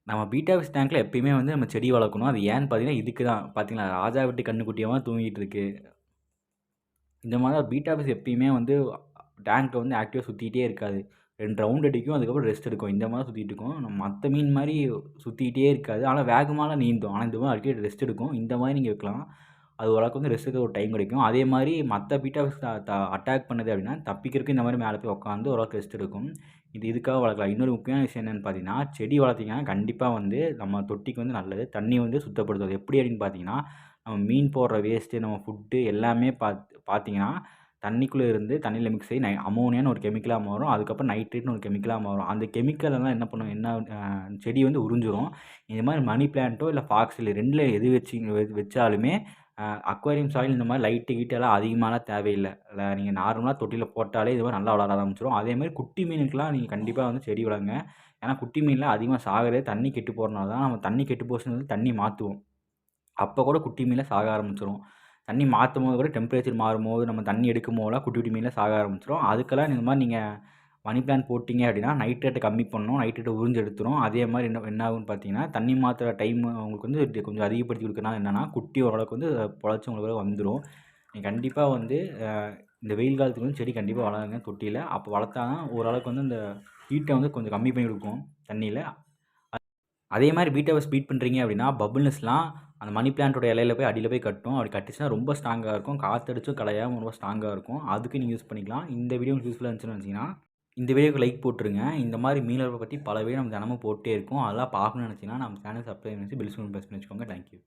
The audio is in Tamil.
நம்ம பீட்டா ஃபிஷ் டேங்க்ல எப்பயுமே வந்து நம்ம செடி வளர்க்கணும். அது ஏன்னு பார்த்தீங்கன்னா, இதுக்கு தான். பார்த்தீங்களா, ராஜா வீட்டு கன்னுக்குட்டியா தூங்கிட்டு இருக்கு. இந்த மாரி தான் பீட்டா ஃபிஷ் எப்பயுமே வந்து டேங்க்ல வந்து ஆக்டிவா சுத்திட்டே இருக்காது. 2 ரவுண்ட் அடிக்கும். அதுக்கப்புறம் ரெஸ்ட் எடுக்கும். இந்த மாரி சுத்திட்டு இருக்கும். மத்த மீன் மாரி சுத்திட்டே இருக்காது. ஆனா வேகமாலாம் நீந்தும். ஆனா இந்த மாரி அடிக்கடி ரெஸ்ட் எடுக்கும். இந்த மாரி நீங்க வைக்கலாம். அது ஓரளவுக்கு வந்து ரெஸ்ட் எடுக்க ஒரு டைம் கிடைக்கும். அதே மாரி மத்த பீட்டா ஃபிஷ் அட்டாக் பண்ணுது அப்படின்னா, தப்பிக்கிறதுக்கு இந்த மாரி மேல போய் உட்காந்து ஓரளவுக்கு ரெஸ்ட் எடுக்கும். இதுக்காக வளர்க்கலாம். இன்னொரு முக்கியமான விஷயம் என்னன்னு பார்த்தீங்கன்னா, செடி வளர்த்தீங்கன்னா கண்டிப்பா வந்து நம்ம தொட்டிக்கு வந்து நல்லது. தண்ணி வந்து சுத்தப்படுத்தும். எப்படி அப்படின்னு பார்த்தீங்கன்னா, நம்ம மீன் போடுற வேஸ்ட்டு, நம்ம ஃபுட்டு எல்லாமே பார்த்தீங்கன்னா, தண்ணிக்குள்ள இருந்து தண்ணியில மிக்ஸ் ஆகி அமோனியான்னு ஒரு கெமிக்கலா மாறும். அதுக்கப்புறம் நைட்ரேட்னு ஒரு கெமிக்கலா மாறும். அந்த கெமிக்கல் எல்லாம் என்ன பண்ணும், என்ன செடி வந்து உறிஞ்சிரும். இந்த மாரி மணி பிளான்ட்டோ இல்ல ஃபாக்ஸில் 2ல எது வச்சாலுமே அக்வாரியம் சாயில் இந்த மாரி லைட்டு கீட்டு எல்லாம் அதிகமாலாம் தேவையில்ல. நீங்க நார்மலா தொட்டியில போட்டாலே இது மாரி நல்லா வளர ஆரம்பிச்சுரும். அதே மாரி குட்டி மீனுக்குலாம் நீங்க கண்டிப்பா வந்து செடி வளங்க. ஏன்னா குட்டி மீன்லாம் அதிகமா சாகுறதே தண்ணி கெட்டு போறனால தான். நம்ம தண்ணி கெட்டு போச்சுன்னு சொல்லி தண்ணி மாத்துவோம். அப்போ கூட குட்டி மீன்லாம் சாக ஆரம்பிச்சுரும். தண்ணி மாத்தும்போது கூட டெம்பரேச்சர் மாறும்போது, நம்ம தண்ணி எடுக்கும்போதெல்லாம் குட்டி குட்டி மீன்லாம் சாக ஆரம்பிச்சுரும். அதுக்கெல்லாம் இந்த மாரி நீங்க மணி பிளான்ட் போட்டீங்க அப்படின்னா, நைட்ரேட்ட கம்மி பண்ணணும். நைட்ரேட்ட உறிஞ்சு எடுத்துரும். அதே மாரி என்ன ஆகும்னு பார்த்தீங்கன்னா, தண்ணி மாத்துற டைம் உங்களுக்கு வந்து கொஞ்சம் அதிகப்படுத்தி கொடுக்கறனால என்னன்னா, குட்டி ஓரளவுக்கு வந்து பொழச்சு உங்களுக்கு வந்துரும். நீங்க கண்டிப்பா வந்து அ இந்த வெயில் காலத்துக்கு வந்து செடி கண்டிப்பா வளருங்க தொட்டியில. அப்போ வளர்த்தா தான் ஓரளவுக்கு வந்து இந்த ஹீட்ட வந்து கொஞ்சம் கம்மி பண்ணி கொடுக்கும் தண்ணியில. அதே மாரி பீட்டாவ ஸ்பீட் பண்ணுறீங்க அப்படின்னா, பபிள்னஸ்லாம் அந்த மணி பிளான்ட்டோட இலையில போய் அடியில போய் கட்டும். அப்படி கட்டுச்சுன்னா ரொம்ப ஸ்ட்ராங்கா இருக்கும். காத்தடிச்சும் கலையாம ரொம்ப ஸ்ட்ராங்கா இருக்கும். அதுக்கு நீங்க யூஸ் பண்ணிக்கலாம். இந்த வீடியோ உங்களுக்கு யூஸ்ஃபுல்லா இருந்துச்சுன்னு நினச்சீங்கன்னா, இந்த வீடியோக்கு லைக் போட்டுருங்க. இந்த மாரி மீன் வளர்ப்ப பத்தி பல வீடியோ நம்ம தினமும் போட்டே இருக்கோம். அதெல்லாம் பார்க்கணும்னு நினச்சீங்கன்னா, நம்ம சேனல் சப்ஸ்கிரைப் பண்ணி பெல் சிம்பல் பிரஸ் பண்ணி வச்சுக்கோங்க. Thank you.